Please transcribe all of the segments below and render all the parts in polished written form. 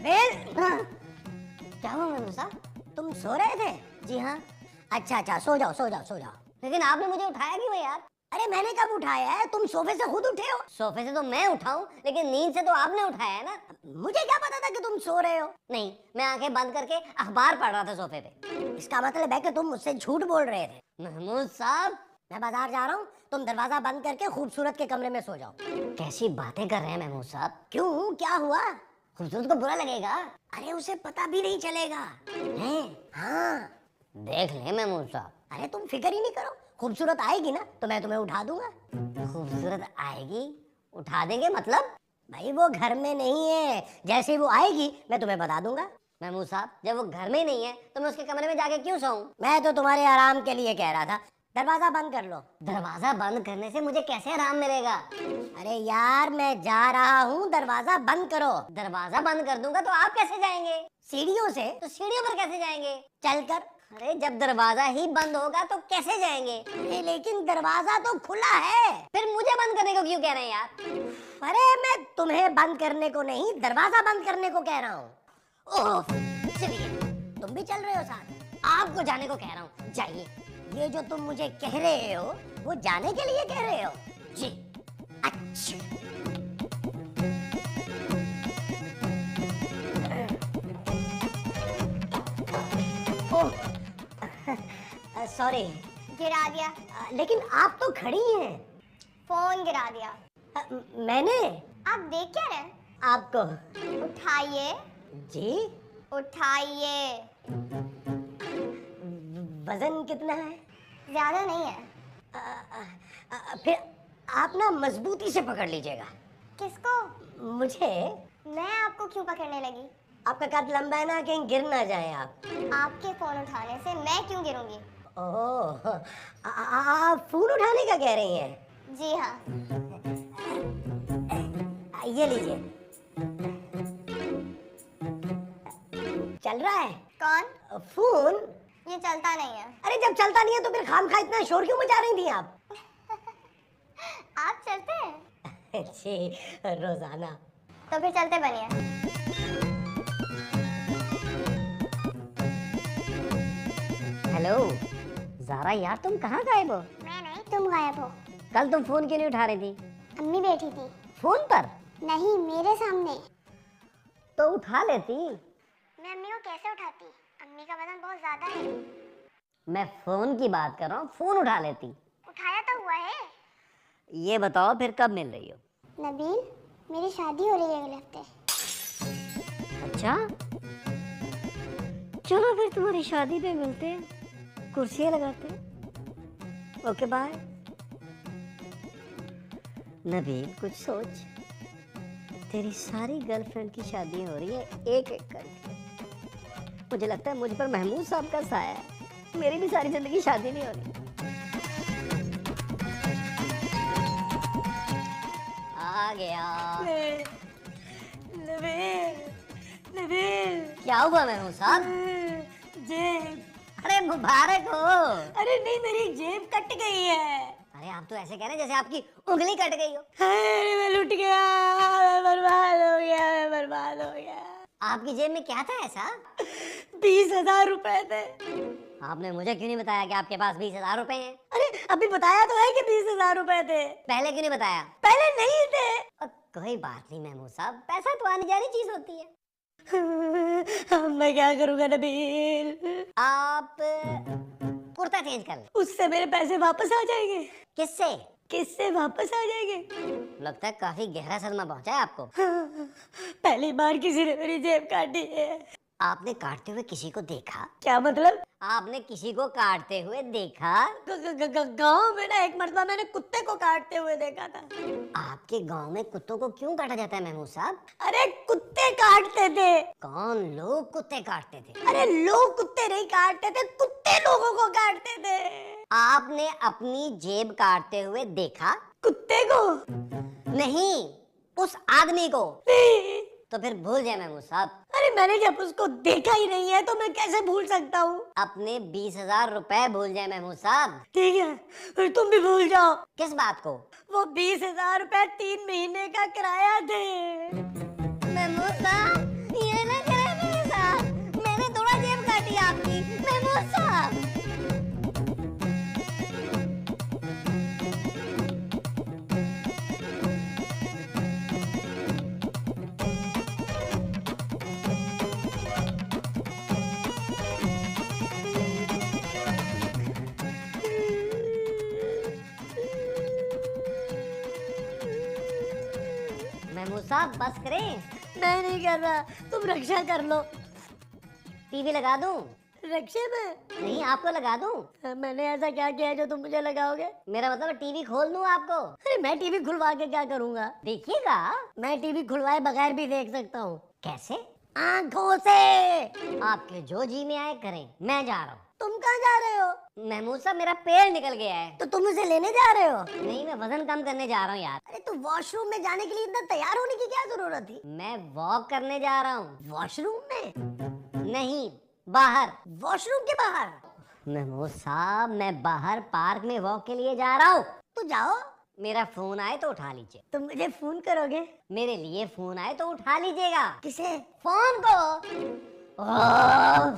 नबील, क्या हुआ महमूद साहब? तुम सो रहे थे? जी हाँ। अच्छा, सो जाओ सो जाओ सो जाओ। लेकिन आपने मुझे उठाया क्यों यार? अरे मैंने कब उठाया है? तुम सोफे से खुद उठे हो। सोफे से तो मैं उठाऊं, लेकिन नींद से तो आपने उठाया है ना। मुझे क्या पता था कि तुम सो रहे हो? नहीं, मैं आंखें बंद करके अखबार पढ़ रहा था सोफे पे। इसका मतलब है कि तुम मुझसे झूठ बोल रहे थे। महमूद साहब, मैं बाजार जा रहा हूँ, तुम दरवाजा बंद करके खूबसूरत के कमरे में सो जाओ। कैसी बातें कर रहे हैं महमूद साहब? क्यों, क्या हुआ? खूबसूरत को बुरा लगेगा? अरे उसे पता भी नहीं चलेगा। हैं? हाँ, देख ले महमूद साहब। अरे तुम फिक्र ही नहीं करो, खूबसूरत आएगी ना तो मैं तुम्हें उठा दूंगा। खूबसूरत आएगी? उठा देंगे मतलब? भाई वो घर में नहीं है, जैसे ही वो आएगी मैं तुम्हें बता दूंगा। महमूद साहब, जब वो घर में ही नहीं है तो मैं उसके कमरे में जाके क्यों सोऊं? मैं तो तुम्हारे आराम के लिए कह रहा था। दरवाजा बंद कर लो। दरवाजा बंद करने से मुझे कैसे आराम मिलेगा? अरे यार मैं जा रहा हूँ, दरवाजा बंद करो। दरवाजा बंद कर दूंगा तो आप कैसे जाएंगे? सीढ़ियों से। तो सीढ़ियों पर कैसे जाएंगे? चलकर। अरे जब दरवाजा ही बंद होगा तो कैसे जाएंगे? अरे लेकिन दरवाजा तो खुला है। फिर मुझे बंद करने को क्यों कह रहे हैं यार? अरे मैं तुम्हें बंद करने को नहीं, दरवाजा बंद करने को कह रहा हूँ। ओह, चलिए तुम भी चल रहे हो साथ? आपको जाने को कह रहा हूँ, जाइए। ये जो तुम मुझे कह रहे हो वो जाने के लिए कह रहे हो? जी। अच्छा, सॉरी। गिरा दिया। लेकिन आप तो खड़ी हैं। फोन गिरा दिया। मैंने? आप देख क्या रहे हैं? आपको। उठाइए। जी? उठाइए। वजन कितना है? ज्यादा नहीं है। फिर आप ना मजबूती से पकड़ लीजिएगा। किसको? मुझे। मैं आपको क्यों पकड़ने लगी? आपका कद लंबा है ना, कहीं गिर ना जाए आप। आपके फोन उठाने से मैं क्यों गिरूंगी? ओह, आप फोन उठाने का कह रही हैं? जी हाँ। ये लीजिए। चल रहा है? कौन? फोन। ये चलता नहीं है। अरे जब चलता नहीं है तो फिर खामखा इतना शोर क्यों मचा रही थी आप? आप चलते हैं? जी, रोजाना। तो फिर चलते बनिए। हेलो ज़ारा यार, तुम कहाँ गायब हो? मैं नहीं, तुम गायब हो। कल तुम फोन क्यों नहीं उठा रही थी? अम्मी बैठी थी। फोन पर? नहीं, मेरे सामने। तो उठा लेती। मैं अम्मी को कैसे उठाती? अम्मी का वजन बहुत ज्यादा है। मैं फोन की बात कर रहा हूँ, फोन उठा लेती। उठाया तो हुआ है। ये बताओ फिर कब मिल रही हो? नबील, मेरी शादी हो रही है अगले हफ्ते। अच्छा, चलो फिर तुम्हारी शादी पे मिलते हैं, कुर्सियाँ लगाते हैं। Okay bye. नबील कुछ सोच, तेरी सारी गर्लफ्रेंड की शादी हो रही है एक एक करके। मुझे लगता है मुझ पर महमूद साहब का साया है, मेरी भी सारी जिंदगी शादी नहीं हो रही। आ गया। नबील, नबील, क्या हुआ महमूद साहब? जेब। अरे मुबारक हो। अरे नहीं, मेरी जेब कट गई है। अरे आप तो ऐसे कह रहे हैं जैसे आपकी उंगली कट गई हो। अरे मैं लुट गया, मैं बर्बाद हो गया, मैं बर्बाद हो गया। आपकी जेब में क्या था ऐसा? 20,000 रुपए थे। आपने मुझे क्यों नहीं बताया कि आपके पास 20,000 रुपए हैं? अरे अभी बताया तो है कि 20,000 रुपए थे। पहले क्यों नहीं बताया? पहले नहीं थे। कोई बात नहीं महमूद साहब, पैसा तो आनी जानी चीज होती है। मैं क्या करूंगा नबील? आप कुर्ता चेंज कर लें। उससे मेरे पैसे वापस आ जाएंगे? किससे? किससे वापस आ जाएंगे? लगता है काफी गहरा सदमा पहुंचा है आपको। पहली बार किसी ने मेरी जेब काटी है। आपने काटते हुए किसी को देखा? क्या मतलब? आपने किसी को काटते हुए देखा? गांव में ना एक मर्तबा मैंने कुत्ते को काटते हुए देखा था। आपके गांव में कुत्तों को क्यों काटा जाता है महमूद साहब? अरे कुत्ते काटते थे। कौन लोग कुत्ते काटते थे? अरे लोग कुत्ते नहीं काटते थे, कुत्ते लोगों को काटते थे। आपने अपनी जेब काटते हुए देखा? कुत्ते को नहीं, उस आदमी को। नहीं। तो फिर भूल जाए महमूद साहब। अरे मैंने जब उसको देखा ही नहीं है तो मैं कैसे भूल सकता हूँ? अपने 20,000 रुपए भूल जाए महमूद साहब। ठीक है, फिर तुम भी भूल जाओ। किस बात को? वो 20,000 रुपए 3 महीने का किराया थे। महमूद साहब, ये ना साहब बस करें। मैं नहीं कर रहा, तुम रक्षा कर लो। टीवी लगा दूं? रक्षे में? नहीं, आपको लगा दूं? मैंने ऐसा क्या किया है जो तुम मुझे लगाओगे? मेरा मतलब टीवी खोल दूं आपको? अरे मैं टीवी खुलवा के क्या करूंगा? देखिएगा। मैं टीवी खुलवाए बगैर भी देख सकता हूँ। कैसे? आंखों से। आपके जो जी में आए करें, मैं जा रहा हूँ। तुम कहाँ जा रहे हो? महमूद साहब मेरा पैर निकल गया है। तो तुम उसे लेने जा रहे हो? नहीं, मैं वजन कम करने जा रहा हूँ यार। अरे तो वॉशरूम में जाने के लिए इतना तैयार होने की क्या जरूरत थी? मैं वॉक करने जा रहा हूँ। वॉशरूम में? नहीं, बाहर। वॉशरूम के बाहर? महमूद साहब मैं बाहर पार्क में वॉक के लिए जा रहा हूँ। तो जाओ। मेरा फोन आए तो उठा लीजिए। तुम मुझे फोन करोगे? मेरे लिए फोन आए तो उठा लीजिएगा। किसे? फोन को। ओह!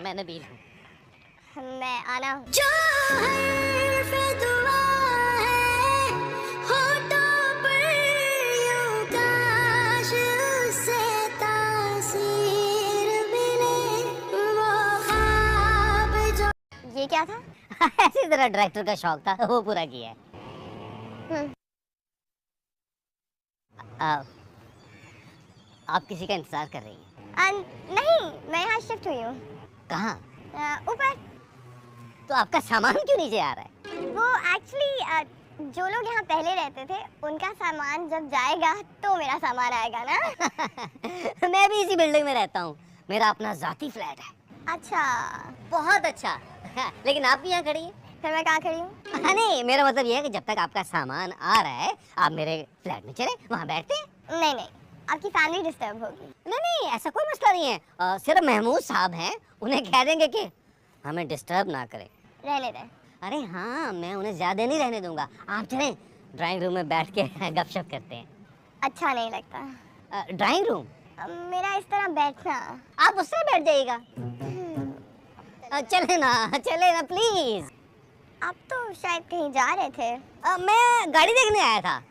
मैंने भी लूं। मैं आना। जो हर्फ दुआ है होठों पर यूं काश उससे तासीर मिले वो ख्वाब जो। ये क्या था? ऐसी तरह डायरेक्टर का शौक था, वो पूरा किया है। आप किसी का इंतजार कर रही हैं? नहीं, मैं यहाँ शिफ्ट हुई हूँ। कहाँ? ऊपर। तो आपका सामान क्यों नीचे आ रहा है? वो एक्चुअली जो लोग यहाँ पहले रहते थे उनका सामान जब जाएगा तो मेरा सामान आएगा ना। मैं भी इसी बिल्डिंग में रहता हूँ, मेरा अपना जाती फ्लैट है। अच्छा, बहुत अच्छा। लेकिन आप भी यहाँ खड़ी हैं। फिर मैं कहाँ खड़ी हूँ? नहीं, मेरा मतलब ये है कि जब तक आपका सामान आ रहा है आप मेरे फ्लैट में चले, वहाँ बैठते हैं। नहीं नहीं, आपकी फैमिली डिस्टर्ब होगी। नहीं नहीं, ऐसा कोई मसला नहीं है। सिर्फ महमूद साहब हैं, उन्हें कह देंगे कि हमें डिस्टर्ब ना करें। रहने दें। अरे हाँ, मैं उन्हें ज्यादा नहीं रहने दूंगा। आप चलें, ड्राइंग रूम में बैठ के गपशप करते हैं। अच्छा नहीं लगता। Drawing room? मेरा इस तरह बैठना। आप उससे बैठ जाइएगा। चले ना प्लीज। आप तो शायद कहीं जा रहे थे। मैं गाड़ी देखने आया था।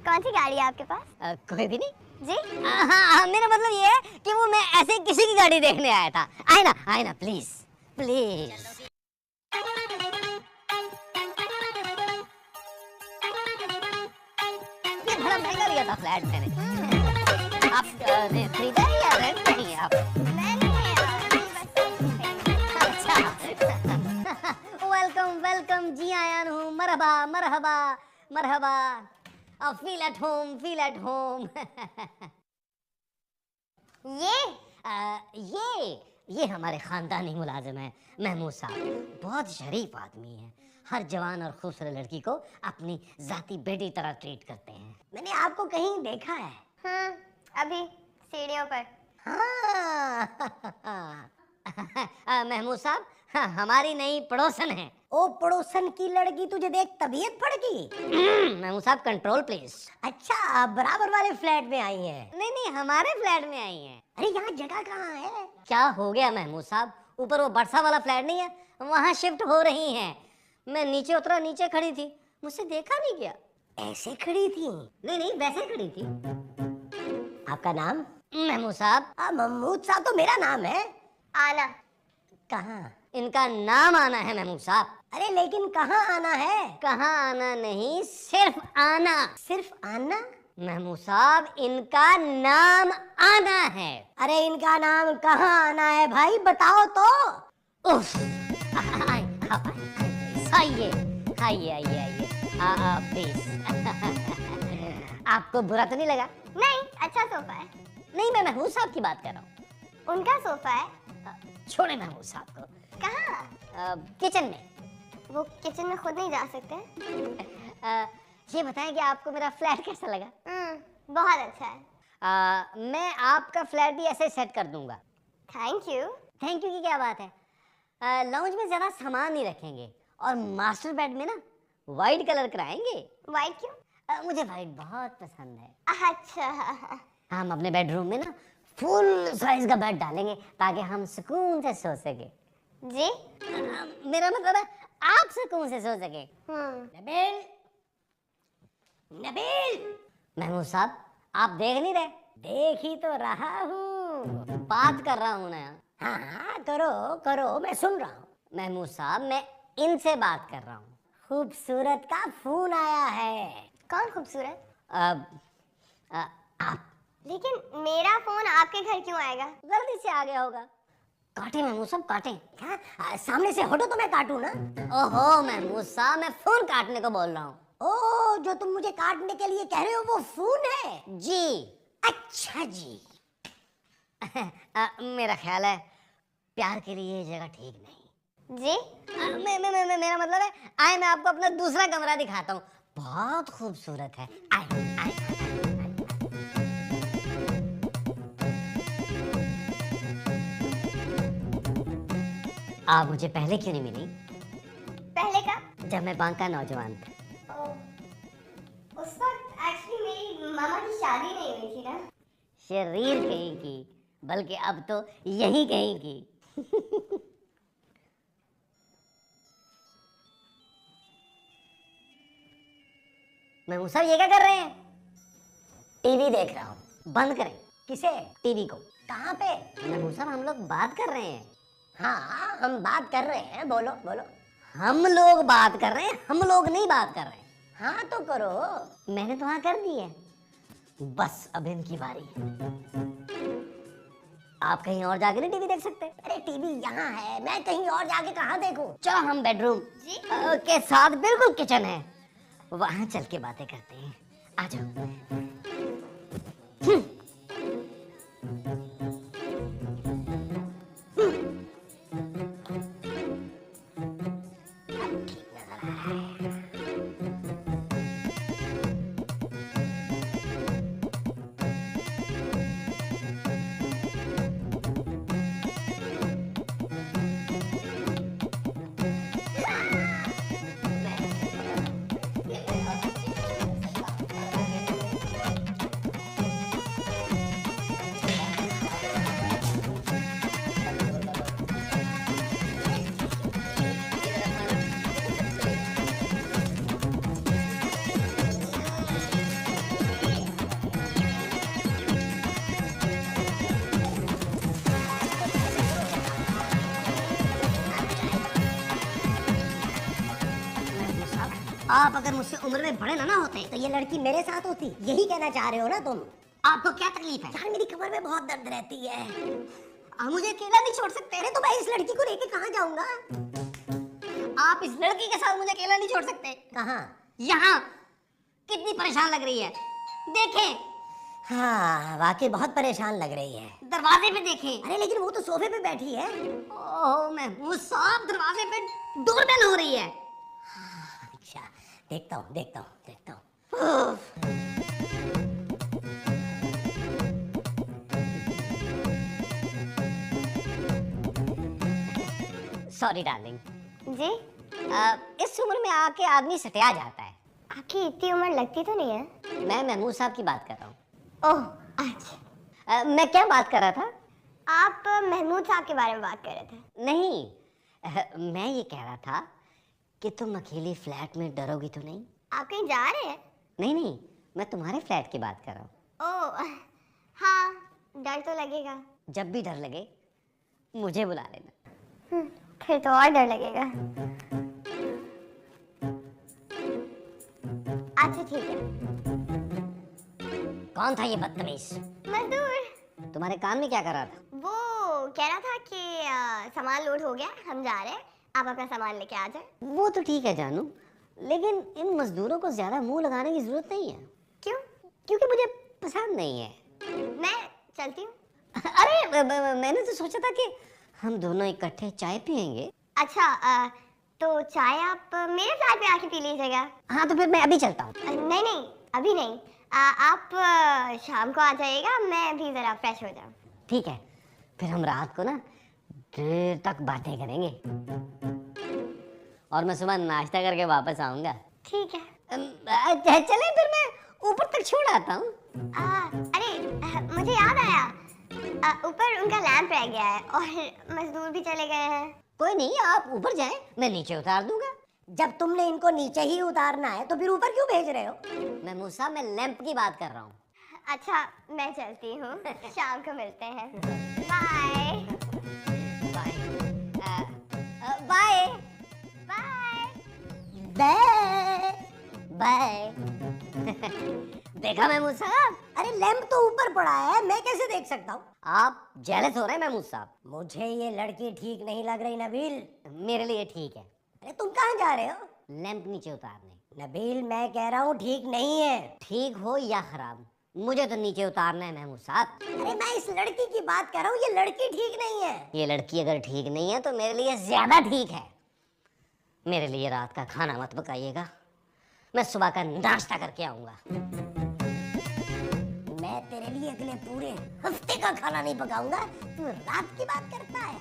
कौन सी गाड़ी है आपके पास? कोई भी नहीं जी। हाँ, मेरा मतलब ये है कि वो मैं ऐसे किसी की गाड़ी देखने आया था। आए ना प्लीज प्लीज। ये बड़ा महंगा लिया था फ्लैट मैंने। आप खरीदा है या रेंट नहीं है आप? वेलकम जी आया हूँ। मरहबा मरहबा मरहबा। Feel at home. ये हमारे खानदानी मुलाजिम है महमूद साहब। बहुत शरीफ आदमी है, हर जवान और खूबसूरत लड़की को अपनी जाती बेटी तरह ट्रीट करते हैं। मैंने आपको कहीं देखा है। अभी सीढ़ियों पर। हाँ। महमूद साहब, हाँ, हमारी नई पड़ोसन है। ओ, पड़ोसन की लड़की तुझे देख तबीयत फट गई? महमूद साहब कंट्रोल प्लीज। अच्छा, आप बराबर वाले फ्लैट में आई हैं? नहीं, हमारे फ्लैट में आई हैं। अरे यहाँ जगह कहाँ है? क्या हो गया महमूद साहब, ऊपर वो बरसा वाला फ्लैट नहीं है, वहाँ शिफ्ट हो रही हैं। मैं नीचे उतरा, नीचे खड़ी थी, मुझसे देखा नहीं गया। ऐसे खड़ी थी? नहीं, वैसे खड़ी थी। आपका नाम? महमूद साहब। महमूद साहब तो मेरा नाम है। आना। कहाँ? इनका नाम आना है महमूद साहब। अरे लेकिन कहाँ आना है? कहाँ आना नहीं, सिर्फ आना। सिर्फ आना? महमूद साहब, इनका नाम आना है। अरे इनका नाम कहाँ आना है भाई, बताओ तो। उफ, आइए आइए आइए आइए, प्लीज। आपको बुरा तो नहीं लगा? नहीं, अच्छा सोफा है। नहीं, मैं महमूद साहब की बात कर रहा हूँ। उनका सोफा है। छोड़े महमूद साहब को। कहाँ? किचन में। वो किचन में खुद नहीं जा सकते? ये बताएं कि आपको मेरा फ्लैट कैसा लगा? बहुत अच्छा है। मैं आपका फ्लैट भी ऐसे सेट कर दूंगा। Thank you. थैंक यू की क्या बात है? लाउंज में ज्यादा सामान नहीं रखेंगे और मास्टर बेड में ना वाइट कलर कराएंगे। वाइट क्यों? मुझे वाइट बहुत पसंद है। अच्छा। हम अपने बेडरूम में ना फुल साइज का बेड डालेंगे ताकि हम सुकून से सो सके। जी? मेरा मतलब है आप सुकून से सो सके। नबील, नबील। महमूद साहब, आप देख नहीं रहे? देख ही तो रहा हूँ। बात कर रहा हूँ ना। हाँ हाँ, करो करो, मैं सुन रहा हूँ। महमूद साहब, मैं इनसे बात कर रहा हूँ। खूबसूरत का फोन आया है। कौन खूबसूरत? आप लेकिन मेरा फोन आपके घर क्यों आएगा? गलती से आ गया होगा। काटे महमूद साहब, काटे। क्या सामने से हटो तो मैं काटूं ना? ओहो महमूद साहब, मैं फोन काटने को बोल रहा हूँ। ओ, जो तुम मुझे काटने के लिए कह रहे हो वो फोन है? जी। अच्छा जी। मेरा ख्याल है प्यार के लिए ये जगह ठीक नहीं। जी? मेरा मतलब है, आए मैं आपको अपना दूसरा कमरा दिखाता हूँ, बहुत खूबसूरत है। आए आए। आप मुझे पहले क्यों नहीं मिली? पहले का? जब मैं बांका नौजवान था। उस वक्त एक्चुअली मेरी मामा की शादी नहीं हुई थी ना। शरीर कहीं की, बल्कि अब तो यही कहीं की। मैं सर ये क्या कर रहे हैं? टीवी देख रहा हूँ। बंद करें किसे? टीवी को। कहाँ पे? मैं सर, हम लोग बात कर रहे हैं। हाँ, हम बात कर रहे हैं, बोलो बोलो। हम लोग बात कर रहे हैं, हम लोग नहीं बात कर रहे हैं। हाँ तो करो। मैंने तो हाँ कर दी है, बस अब इनकी बारी है। आप कहीं और जाके नहीं टीवी देख सकते? अरे टीवी यहाँ है, मैं कहीं और जाके कहाँ देखूं? चलो हम बेडरूम जी? के साथ बिल्कुल किचन है, वहां चल के बातें करते हैं। आ जाओ। आप अगर मुझसे उम्र में बड़े ना होते तो ये लड़की मेरे साथ होती, यही कहना चाह रहे हो ना तुम? आपको क्या तकलीफ है? यार मेरी कमर में बहुत दर्द रहती है। आप मुझे अकेला नहीं छोड़ सकते। अरे तो मैं इस लड़की को लेके कहाँ जाऊंगा? आप इस लड़की के साथ मुझे अकेला नहीं छोड़ सकते। कहाँ? यहाँ कितनी परेशान लग रही है, देखें। हाँ वाकई बहुत परेशान लग रही है। दरवाजे पे देखें। अरे लेकिन वो तो सोफे पे बैठी है। ओह महमूद साहब, दरवाजे पे डोरबेल हो रही है। अच्छा, देखता हूँ देखता हूँ देखता हूँ। Sorry darling. जी? इस उम्र में आके आदमी सटिया जाता है। आपकी इतनी उम्र लगती तो नहीं है। मैं महमूद साहब की बात कर रहा हूँ। ओह अच्छा। मैं क्या बात कर रहा था? आप महमूद साहब के बारे में बात कर रहे थे। नहीं, मैं ये कह रहा था कि तुम अकेली फ्लैट में डरोगी तो नहीं? आप कहीं जा रहे हैं? नहीं, मैं तुम्हारे फ्लैट की बात कर रहा हूँ। ओह हाँ, डर तो लगेगा। जब भी डर लगे मुझे बुला लेना। फिर तो और डर लगेगा। अच्छा ठीक है। कौन था ये बदतमीज? मजदूर। तुम्हारे कान में क्या कर रहा था? वो कह रहा था कि सामान लोड हो गया, हम जा रहे हैं, आप अपना सामान लेके आ जाए। वो तो ठीक है जानू, लेकिन इन मजदूरों को ज्यादा मुंह लगाने की जरूरत नहीं है। क्यों? क्योंकि मुझे पसंद नहीं है। मैं चलती हूँ। अरे मैंने तो सोचा था कि हम दोनों इकट्ठे चाय पियेंगे। अच्छा तो चाय आप मेरे फ्लैट पे आके पी लीजिएगा। हाँ तो फिर मैं अभी चलता हूँ। नहीं नहीं, अभी नहीं। आप शाम को आ जाइएगा, मैं भी जरा फ्रेश हो जाऊँ। ठीक है, फिर हम रात को ना देर तक बातें करेंगे और मैं सुबह नाश्ता करके वापस आऊंगा। ठीक है। चले फिर मैं ऊपर तक छोड़ आता हूँ। अरे मुझे याद आया, ऊपर उनका लैंप रह गया है और मजदूर भी चले गए हैं। कोई नहीं, आप ऊपर जाएं, मैं नीचे उतार दूंगा। जब तुमने इनको नीचे ही उतारना है तो फिर ऊपर क्यों भेज रहे हो? मैं मूसा, मैं लैंप की बात कर रहा हूँ। अच्छा मैं चलती हूँ, शाम को मिलते हैं। Bye bye bye bye. Bye. देखा महमूद साहब? अरे लैंप तो ऊपर पड़ा है, मैं कैसे देख सकता हूँ? आप जेलस हो रहे हैं महमूद साहब। मुझे ये लड़की ठीक नहीं लग रही नबील। मेरे लिए ठीक है। अरे तुम कहाँ जा रहे हो? लैंप नीचे उतारने। नबील मैं कह रहा हूँ ठीक नहीं है। ठीक हो या खराब, मुझे तो नीचे उतारना है महमूद साहब। अरे मैं इस लड़की की बात कर रहा हूँ, ये लड़की ठीक नहीं है। ये लड़की अगर ठीक नहीं है तो मेरे लिए ज्यादा ठीक है। मेरे लिए रात का खाना मत पकाइएगा, मैं सुबह का नाश्ता करके आऊंगा। मैं तेरे लिए अगले पूरे हफ्ते का खाना नहीं पकाऊंगा, तू रात की बात करता है।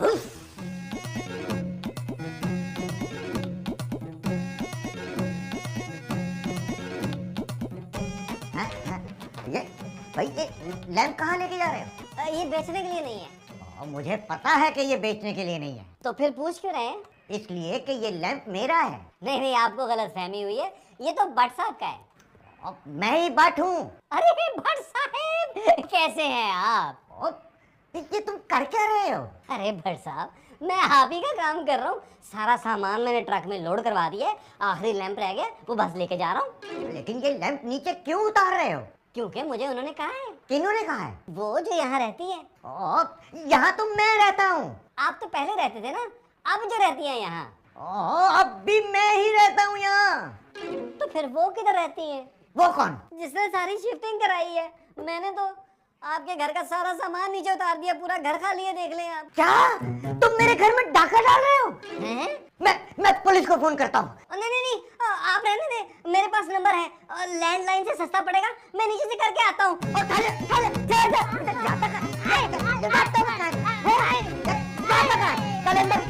उफ। ये भाई ये लैंप कहाँ लेके जा रहे हो? ये बेचने के लिए नहीं है। मुझे पता है कि ये बेचने के लिए नहीं है, तो फिर पूछ क्यों रहे हैं? इसलिए कि ये लैंप मेरा है। नहीं नहीं, आपको गलतफहमी हुई है, ये तो भट्ट साहब का है। और मैं ही बाट हूँ। अरे भट्ट साहब, कैसे हैं आप? और ये तुम कर क्या रहे हो? अरे भट्ट साहब, मैं आप ही का काम कर रहा हूँ। सारा सामान मैंने ट्रक में लोड करवा दिया है, आखिरी लैंप रह गया, वो बस लेके जा रहा हूँ। लेकिन ये लैंप नीचे क्यों उतार रहे हो? क्योंकि मुझे उन्होंने कहा है। किन्होंने कहा है? वो जो यहाँ रहती है। और यहाँ तो मैं रहता हूँ। आप तो पहले रहते थे ना, अब जो रहती है यहाँ। अब भी मैं ही रहता हूँ यहाँ। तो फिर वो किधर रहती है? वो कौन? जिसने सारी शिफ्टिंग कराई है। मैंने तो आपके घर का सारा सामान नीचे उतार दिया, पूरा घर खाली है, देख लें आप। क्या तुम मेरे घर में डाका डाल रहे हो? हैं? मैं पुलिस को फोन करता हूँ। नहीं नहीं नहीं, आप रहने दे, मेरे पास नंबर है, लैंडलाइन से सस्ता पड़ेगा, मैं नीचे से करके आता हूँ। कैलेंडर